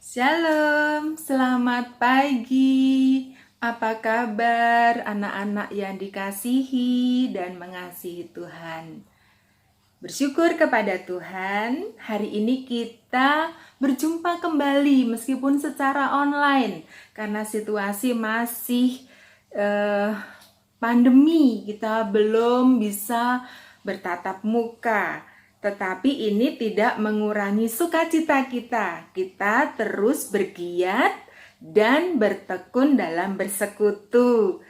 Shalom, selamat pagi. Apa kabar anak-anak yang dikasihi dan mengasihi Tuhan? Bersyukur kepada Tuhan, hari ini kita berjumpa kembali meskipun secara online karena situasi masih pandemi, kita belum bisa bertatap muka. Tetapi ini tidak mengurangi sukacita kita. Kita terus bergiat dan bertekun dalam bersekutu.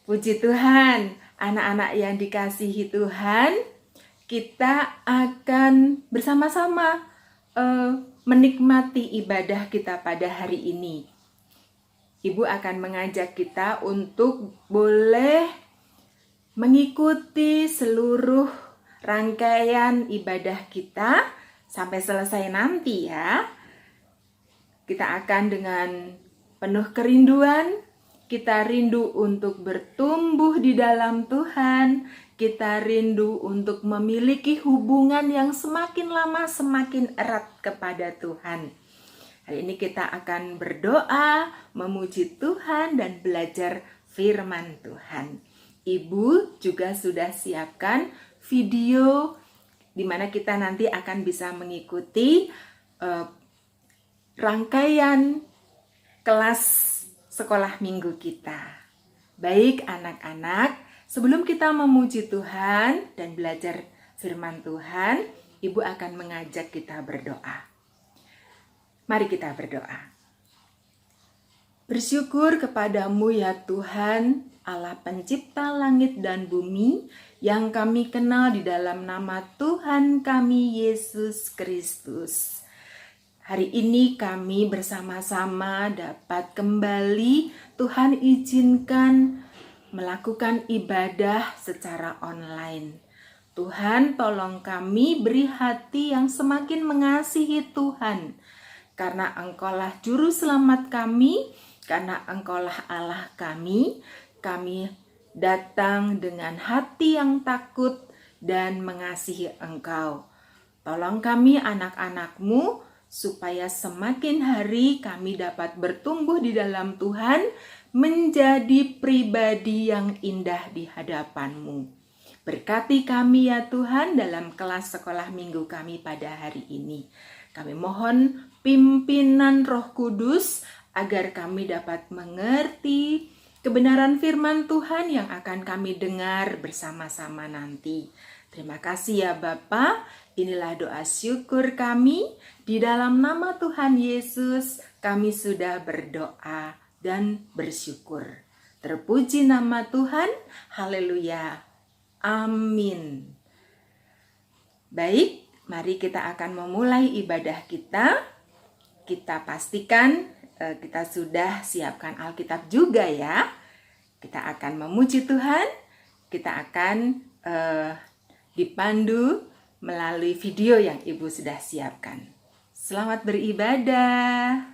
Puji Tuhan, anak-anak yang dikasihi Tuhan, kita akan bersama-sama menikmati ibadah kita pada hari ini. Ibu akan mengajak kita untuk boleh mengikuti seluruh rangkaian ibadah kita sampai selesai nanti ya. Kita akan dengan penuh kerinduan, kita rindu untuk bertumbuh di dalam Tuhan, kita rindu untuk memiliki hubungan yang semakin lama semakin erat kepada Tuhan. Hari ini kita akan berdoa, memuji Tuhan dan belajar firman Tuhan. Ibu juga sudah siapkan video di mana kita nanti akan bisa mengikuti rangkaian kelas sekolah minggu kita. Baik anak-anak, sebelum kita memuji Tuhan dan belajar firman Tuhan, Ibu akan mengajak kita berdoa. Mari kita berdoa. Bersyukur kepadamu ya Tuhan, Allah pencipta langit dan bumi, yang kami kenal di dalam nama Tuhan kami Yesus Kristus. Hari ini kami bersama-sama dapat kembali, Tuhan izinkan melakukan ibadah secara online. Tuhan tolong kami beri hati yang semakin mengasihi Tuhan, karena Engkaulah juru selamat kami, karena Engkaulah Allah kami datang dengan hati yang takut dan mengasihi Engkau. Tolong kami anak-anak-Mu supaya semakin hari kami dapat bertumbuh di dalam Tuhan, menjadi pribadi yang indah di hadapan-Mu. Berkati kami ya Tuhan dalam kelas sekolah minggu kami pada hari ini. Kami mohon pimpinan Roh Kudus agar kami dapat mengerti kebenaran firman Tuhan yang akan kami dengar bersama-sama nanti. Terima kasih ya Bapa. Inilah doa syukur kami. Di dalam nama Tuhan Yesus kami sudah berdoa dan bersyukur. Terpuji nama Tuhan. Haleluya. Amin. Baik, mari kita akan memulai ibadah kita. Kita pastikan kita sudah siapkan Alkitab juga ya. Kita akan memuji Tuhan. Kita akan dipandu melalui video yang Ibu sudah siapkan. Selamat beribadah.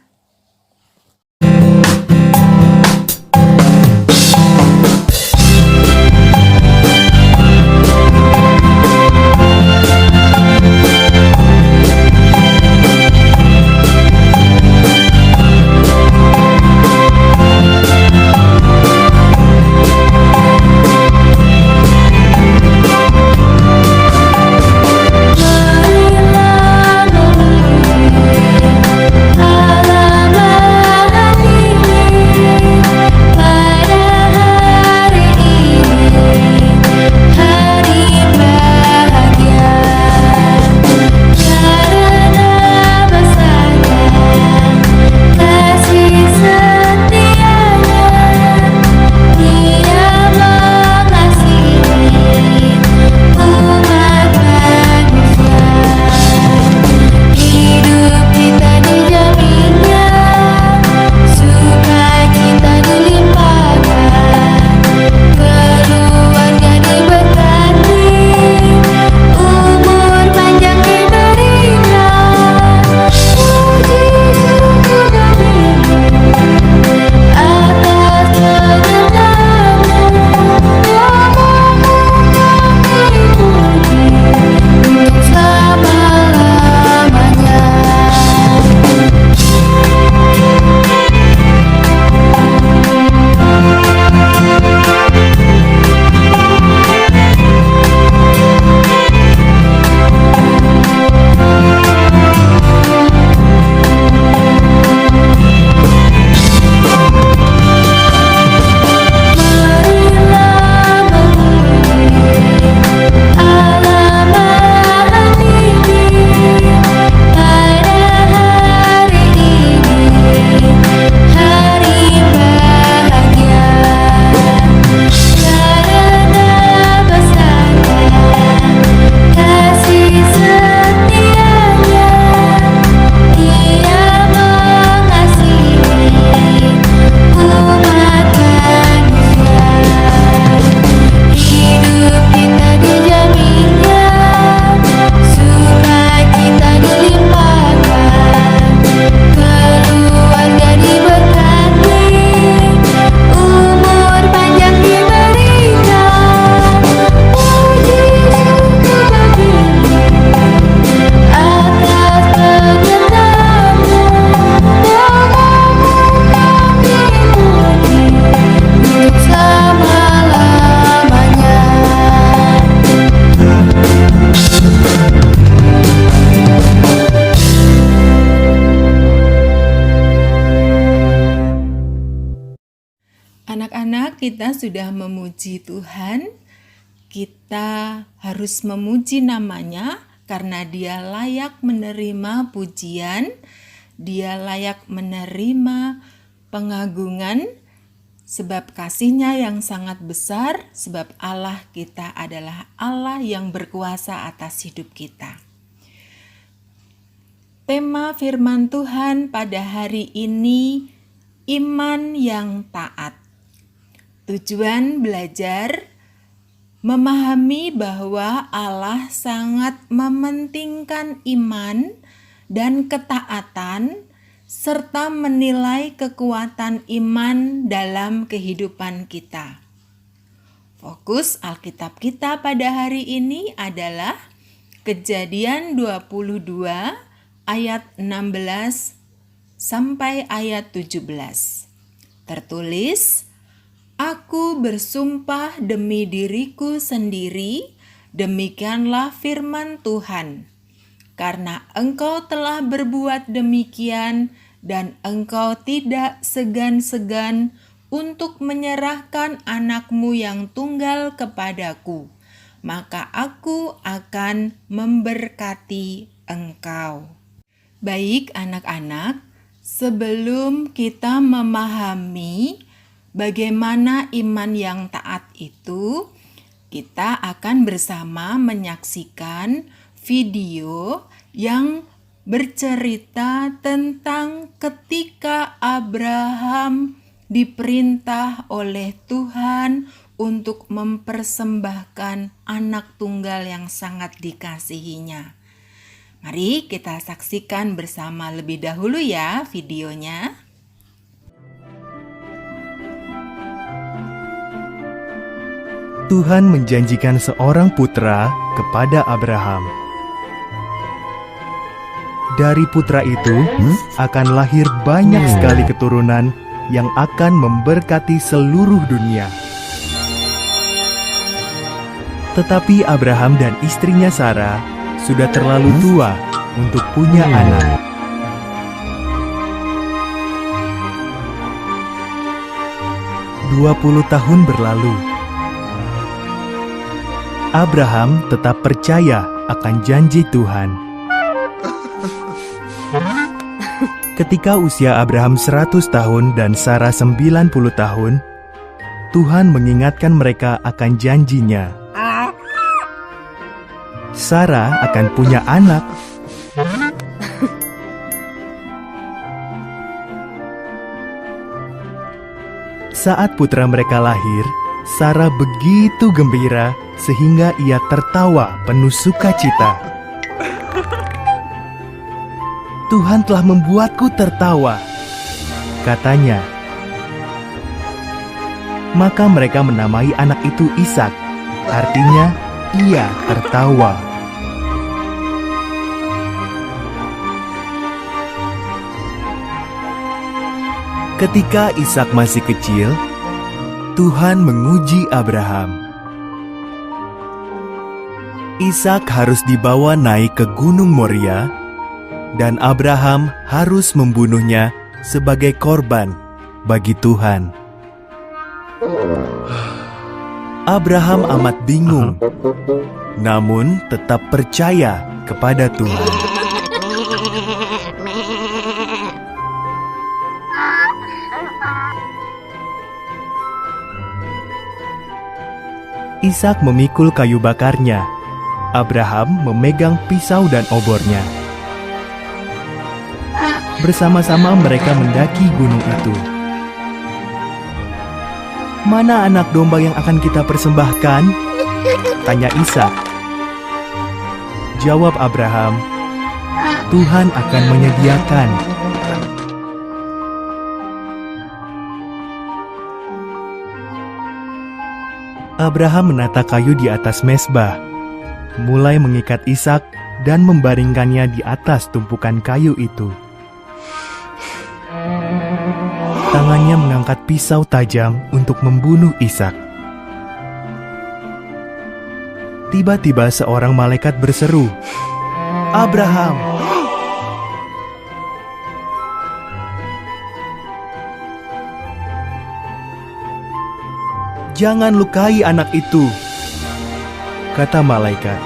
La kita sudah memuji Tuhan, kita harus memuji namanya karena Dia layak menerima pujian, Dia layak menerima pengagungan, sebab kasih-Nya yang sangat besar, sebab Allah kita adalah Allah yang berkuasa atas hidup kita. Tema firman Tuhan pada hari ini, iman yang taat. Tujuan belajar memahami bahwa Allah sangat mementingkan iman dan ketaatan, serta menilai kekuatan iman dalam kehidupan kita. Fokus Alkitab kita pada hari ini adalah Kejadian 22 ayat 16 sampai ayat 17. Tertulis, "Aku bersumpah demi diriku sendiri, demikianlah firman Tuhan. Karena engkau telah berbuat demikian dan engkau tidak segan-segan untuk menyerahkan anakmu yang tunggal kepadaku, maka aku akan memberkati engkau." Baik anak-anak, sebelum kita memahami bagaimana iman yang taat itu, kita akan bersama menyaksikan video yang bercerita tentang ketika Abraham diperintah oleh Tuhan untuk mempersembahkan anak tunggal yang sangat dikasihinya. Mari kita saksikan bersama lebih dahulu ya videonya. Tuhan menjanjikan seorang putra kepada Abraham. Dari putra itu akan lahir banyak sekali keturunan yang akan memberkati seluruh dunia. Tetapi Abraham dan istrinya Sarah sudah terlalu tua untuk punya anak. "20 tahun berlalu. Abraham tetap percaya akan janji Tuhan. Ketika usia Abraham 100 tahun dan Sarah 90 tahun, Tuhan mengingatkan mereka akan janjinya. Sarah akan punya anak. Saat putra mereka lahir, Sarah begitu gembira sehingga ia tertawa penuh sukacita. "Tuhan telah membuatku tertawa," katanya. Maka mereka menamai anak itu Ishak, artinya ia tertawa. Ketika Ishak masih kecil, Tuhan menguji Abraham. Ishak harus dibawa naik ke Gunung Moria, dan Abraham harus membunuhnya sebagai korban bagi Tuhan. Abraham amat bingung, namun tetap percaya kepada Tuhan. Ishak memikul kayu bakarnya. Abraham memegang pisau dan obornya. Bersama-sama mereka mendaki gunung itu. "Mana anak domba yang akan kita persembahkan?" tanya Ishak. Jawab Abraham, "Tuhan akan menyediakan." Abraham menata kayu di atas mezbah, mulai mengikat Ishak dan membaringkannya di atas tumpukan kayu itu. Tangannya mengangkat pisau tajam untuk membunuh Ishak. Tiba-tiba seorang malaikat berseru, "Abraham!" "Jangan lukai anak itu," kata malaikat.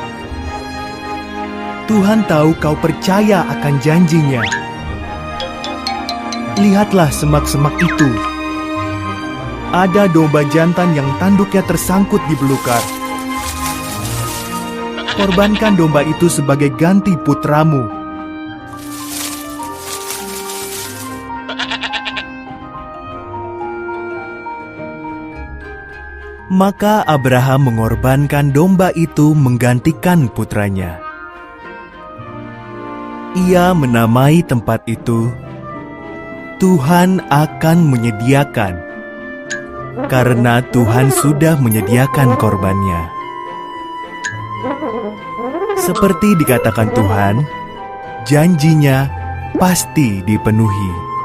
"Tuhan tahu kau percaya akan janjinya. Lihatlah semak-semak itu. Ada domba jantan yang tanduknya tersangkut di belukar. Korbankan domba itu sebagai ganti putramu." Maka Abraham mengorbankan domba itu menggantikan putranya. Ia menamai tempat itu, "Tuhan akan menyediakan," karena Tuhan sudah menyediakan korbannya. Seperti dikatakan Tuhan, janjinya pasti dipenuhi.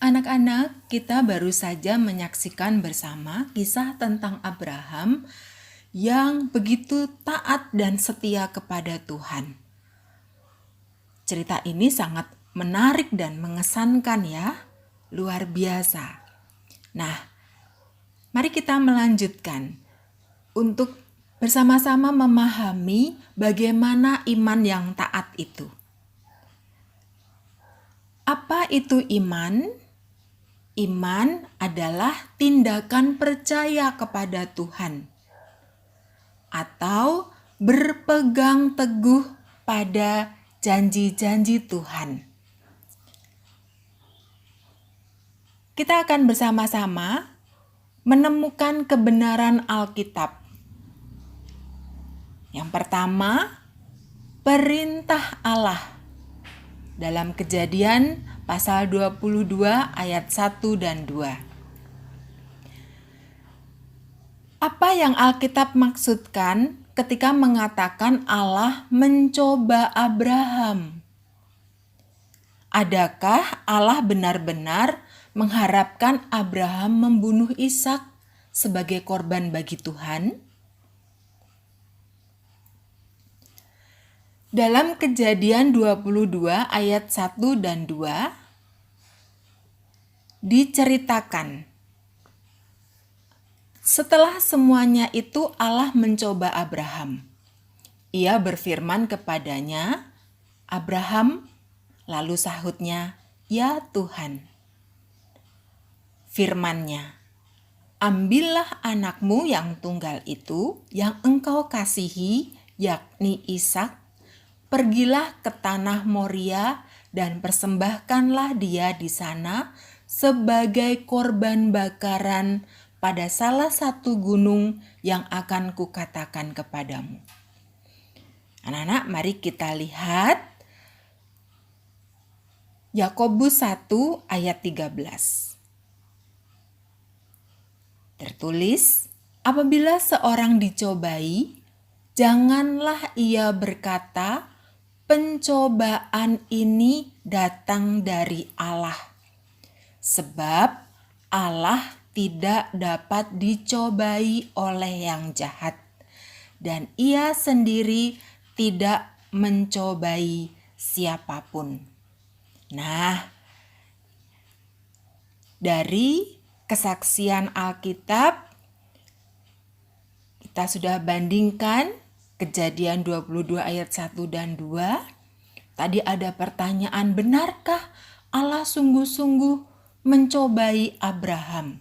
Anak-anak, kita baru saja menyaksikan bersama kisah tentang Abraham yang begitu taat dan setia kepada Tuhan. Cerita ini sangat menarik dan mengesankan ya, luar biasa. Nah, mari kita melanjutkan untuk bersama-sama memahami bagaimana iman yang taat itu. Apa itu iman? Iman adalah tindakan percaya kepada Tuhan atau berpegang teguh pada janji-janji Tuhan. Kita akan bersama-sama menemukan kebenaran Alkitab. Yang pertama, perintah Allah dalam Kejadian pasal 22 ayat 1 dan 2. Apa yang Alkitab maksudkan ketika mengatakan Allah mencoba Abraham? Adakah Allah benar-benar mengharapkan Abraham membunuh Ishak sebagai korban bagi Tuhan? Dalam Kejadian 22 ayat 1 dan 2 diceritakan, setelah semuanya itu Allah mencoba Abraham. Ia berfirman kepadanya, "Abraham," lalu sahutnya, "Ya Tuhan." Firman-Nya, "Ambillah anakmu yang tunggal itu, yang engkau kasihi, yakni Ishak, pergilah ke tanah Moria dan persembahkanlah dia di sana sebagai korban bakaran pada salah satu gunung yang akan kukatakan kepadamu." Anak-anak, mari kita lihat Yakobus 1 ayat 13. Tertulis, "Apabila seorang dicobai, janganlah ia berkata, 'Pencobaan ini datang dari Allah.' Sebab Allah tidak dapat dicobai oleh yang jahat, dan ia sendiri tidak mencobai siapapun." Nah, dari kesaksian Alkitab, kita sudah bandingkan Kejadian 22 ayat 1 dan 2. Tadi ada pertanyaan, benarkah Allah sungguh-sungguh mencobai Abraham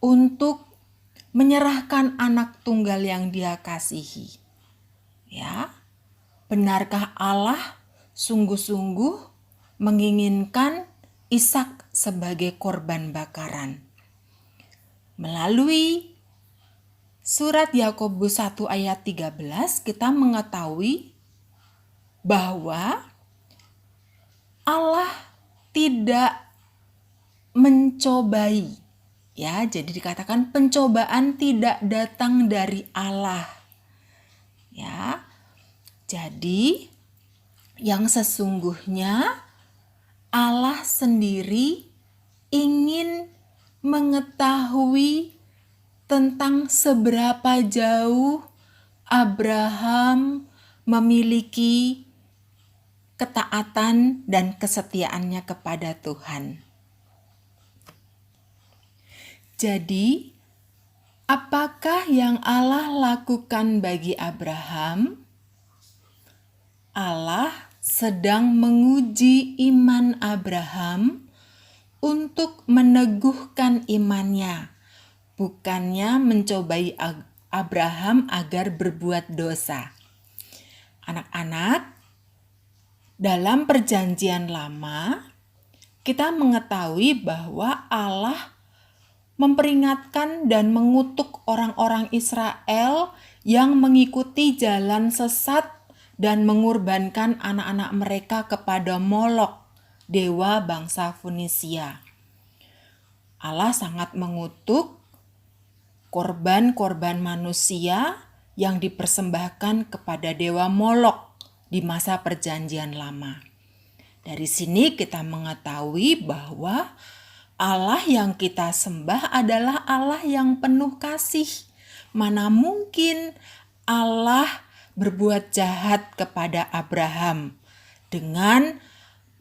untuk menyerahkan anak tunggal yang dia kasihi? Ya, benarkah Allah sungguh-sungguh menginginkan Ishak sebagai korban bakaran? Melalui surat Yakobus 1 ayat 13 kita mengetahui bahwa Allah tidak mencobai. Ya, jadi dikatakan pencobaan tidak datang dari Allah. Ya. Jadi yang sesungguhnya Allah sendiri ingin mengetahui tentang seberapa jauh Abraham memiliki ketaatan dan kesetiaannya kepada Tuhan. Jadi, apakah yang Allah lakukan bagi Abraham? Allah sedang menguji iman Abraham untuk meneguhkan imannya, bukannya mencobai Abraham agar berbuat dosa. Anak-anak, dalam Perjanjian Lama, kita mengetahui bahwa Allah memperingatkan dan mengutuk orang-orang Israel yang mengikuti jalan sesat dan mengorbankan anak-anak mereka kepada Molok, dewa bangsa Fonisia. Allah sangat mengutuk korban-korban manusia yang dipersembahkan kepada dewa Molok di masa Perjanjian Lama. Dari sini kita mengetahui bahwa Allah yang kita sembah adalah Allah yang penuh kasih. Mana mungkin Allah berbuat jahat kepada Abraham dengan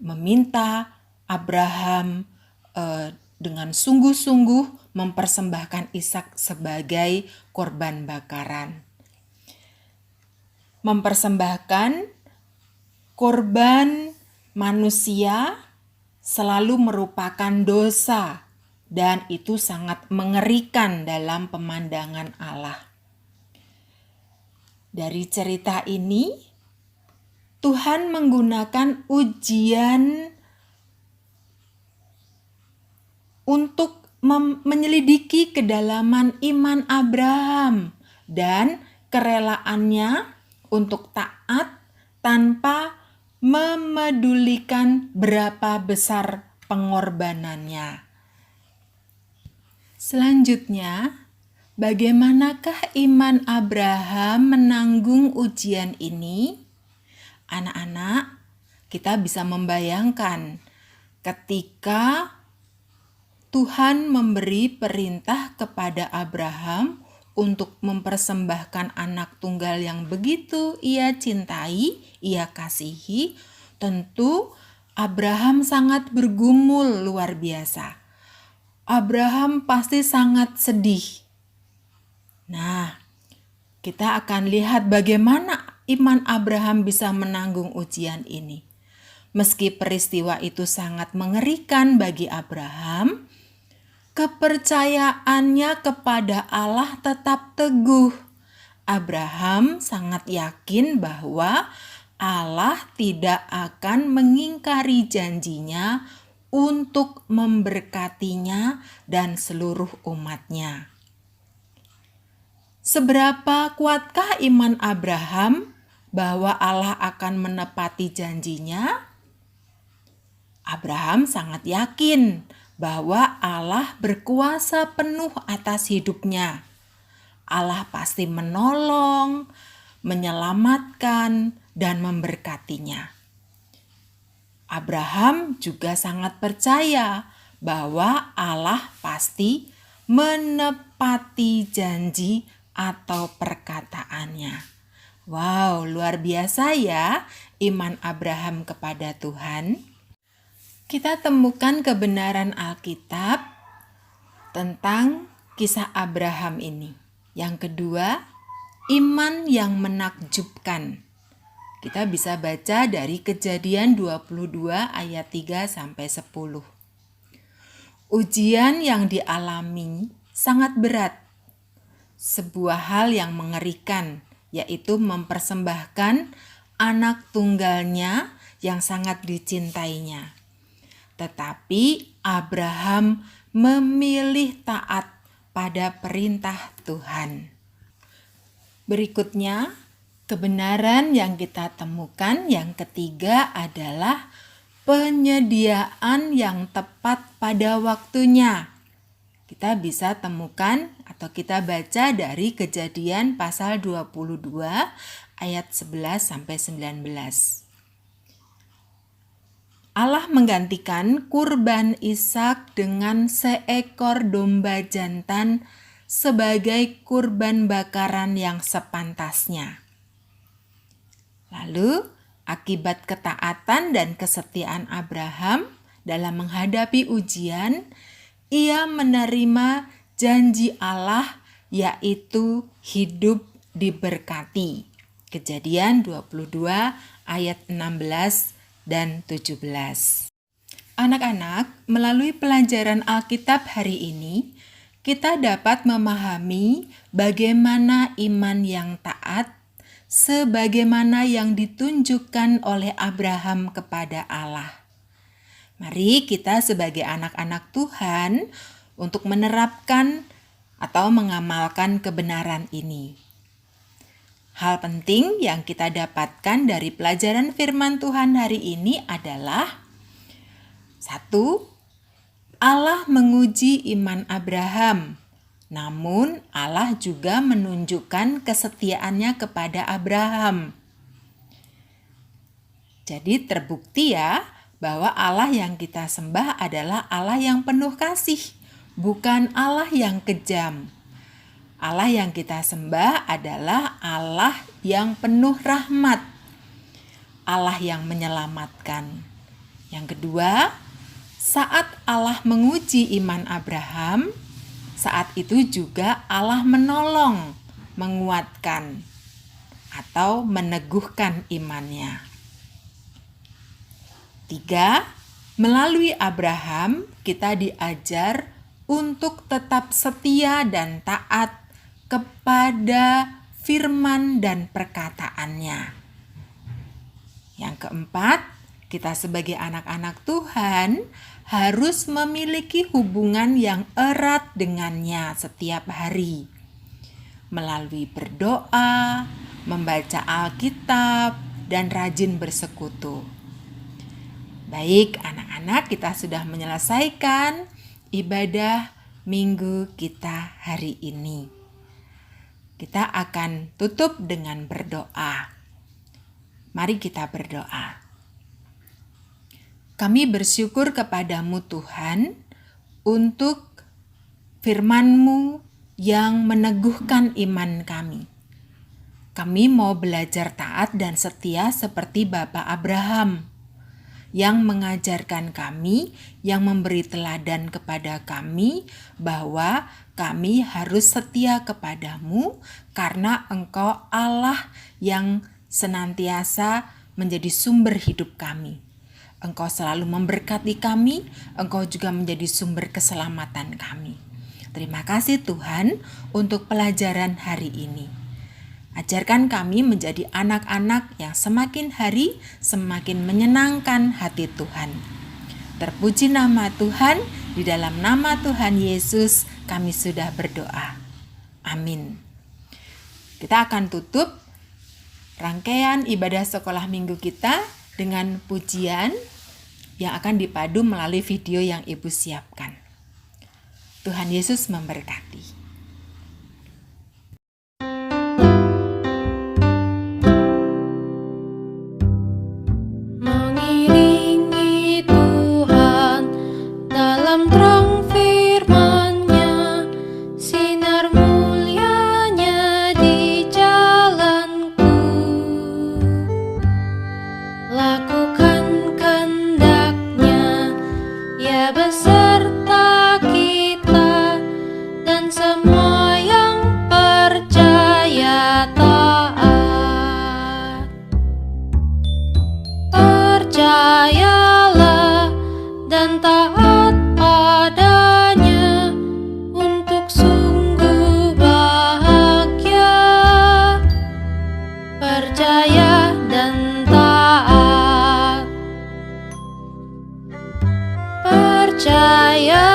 meminta Abraham dengan sungguh-sungguh mempersembahkan Ishak sebagai korban bakaran. Mempersembahkan korban manusia selalu merupakan dosa, dan itu sangat mengerikan dalam pemandangan Allah. Dari cerita ini, Tuhan menggunakan ujian untuk menyelidiki kedalaman iman Abraham dan kerelaannya untuk taat tanpa memedulikan berapa besar pengorbanannya. Selanjutnya, bagaimanakah iman Abraham menanggung ujian ini? Anak-anak, kita bisa membayangkan ketika Tuhan memberi perintah kepada Abraham untuk mempersembahkan anak tunggal yang begitu ia cintai, ia kasihi, tentu Abraham sangat bergumul luar biasa. Abraham pasti sangat sedih. Nah, kita akan lihat bagaimana iman Abraham bisa menanggung ujian ini. Meski peristiwa itu sangat mengerikan bagi Abraham, kepercayaannya kepada Allah tetap teguh. Abraham sangat yakin bahwa Allah tidak akan mengingkari janjinya untuk memberkatinya dan seluruh umatnya. Seberapa kuatkah iman Abraham bahwa Allah akan menepati janjinya? Abraham sangat yakin bahwa Allah berkuasa penuh atas hidupnya. Allah pasti menolong, menyelamatkan, dan memberkatinya. Abraham juga sangat percaya bahwa Allah pasti menepati janji atau perkataannya. Wow, luar biasa ya iman Abraham kepada Tuhan. Kita temukan kebenaran Alkitab tentang kisah Abraham ini. Yang kedua, iman yang menakjubkan. Kita bisa baca dari Kejadian 22 ayat 3 sampai 10. Ujian yang dialami sangat berat. Sebuah hal yang mengerikan, yaitu mempersembahkan anak tunggalnya yang sangat dicintainya. Tetapi Abraham memilih taat pada perintah Tuhan. Berikutnya, kebenaran yang kita temukan yang ketiga adalah penyediaan yang tepat pada waktunya. Kita bisa temukan atau kita baca dari Kejadian pasal 22 ayat 11 sampai 19. Allah menggantikan kurban Ishak dengan seekor domba jantan sebagai kurban bakaran yang sepantasnya. Lalu, akibat ketaatan dan kesetiaan Abraham dalam menghadapi ujian, ia menerima janji Allah, yaitu hidup diberkati. Kejadian 22 ayat 16 dan 17. Anak-anak, melalui pelajaran Alkitab hari ini, kita dapat memahami bagaimana iman yang taat sebagaimana yang ditunjukkan oleh Abraham kepada Allah. Mari kita sebagai anak-anak Tuhan untuk menerapkan atau mengamalkan kebenaran ini. Hal penting yang kita dapatkan dari pelajaran firman Tuhan hari ini adalah 1. Allah menguji iman Abraham, namun Allah juga menunjukkan kesetiaannya kepada Abraham. Jadi terbukti ya bahwa Allah yang kita sembah adalah Allah yang penuh kasih, bukan Allah yang kejam. Allah yang kita sembah adalah Allah yang penuh rahmat, Allah yang menyelamatkan. Yang kedua, saat Allah menguji iman Abraham, saat itu juga Allah menolong, menguatkan, atau meneguhkan imannya. 3. Melalui Abraham, kita diajar untuk tetap setia dan taat kepada firman dan perkataannya. Yang keempat, kita sebagai anak-anak Tuhan harus memiliki hubungan yang erat dengannya setiap hari. Melalui berdoa, membaca Alkitab, dan rajin bersekutu. Baik, anak-anak, kita sudah menyelesaikan ibadah minggu kita hari ini. Kita akan tutup dengan berdoa. Mari kita berdoa. Kami bersyukur kepadamu Tuhan untuk firman-Mu yang meneguhkan iman kami. Kami mau belajar taat dan setia seperti Bapak Abraham yang mengajarkan kami, yang memberi teladan kepada kami bahwa kami harus setia kepadamu karena Engkau Allah yang senantiasa menjadi sumber hidup kami. Engkau selalu memberkati kami, Engkau juga menjadi sumber keselamatan kami. Terima kasih Tuhan untuk pelajaran hari ini. Ajarkan kami menjadi anak-anak yang semakin hari semakin menyenangkan hati Tuhan. Terpuji nama Tuhan, di dalam nama Tuhan Yesus kami sudah berdoa. Amin. Kita akan tutup rangkaian ibadah sekolah minggu kita dengan pujian yang akan dipadu melalui video yang Ibu siapkan. Tuhan Yesus memberkati. Mengiringi Tuhan dalam terang firman-Nya, sinar mulia-Nya di jalanku. Lakukan kehendak-Nya, ya beserta kita dan semua yang percaya taat. Percayalah dan taat padanya untuk sungguh bahagia. Percaya dan taat. Percayalah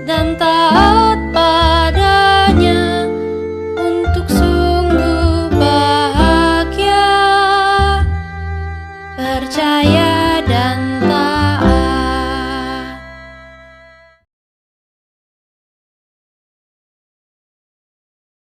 dan taat padanya untuk sungguh bahagia. Percaya dan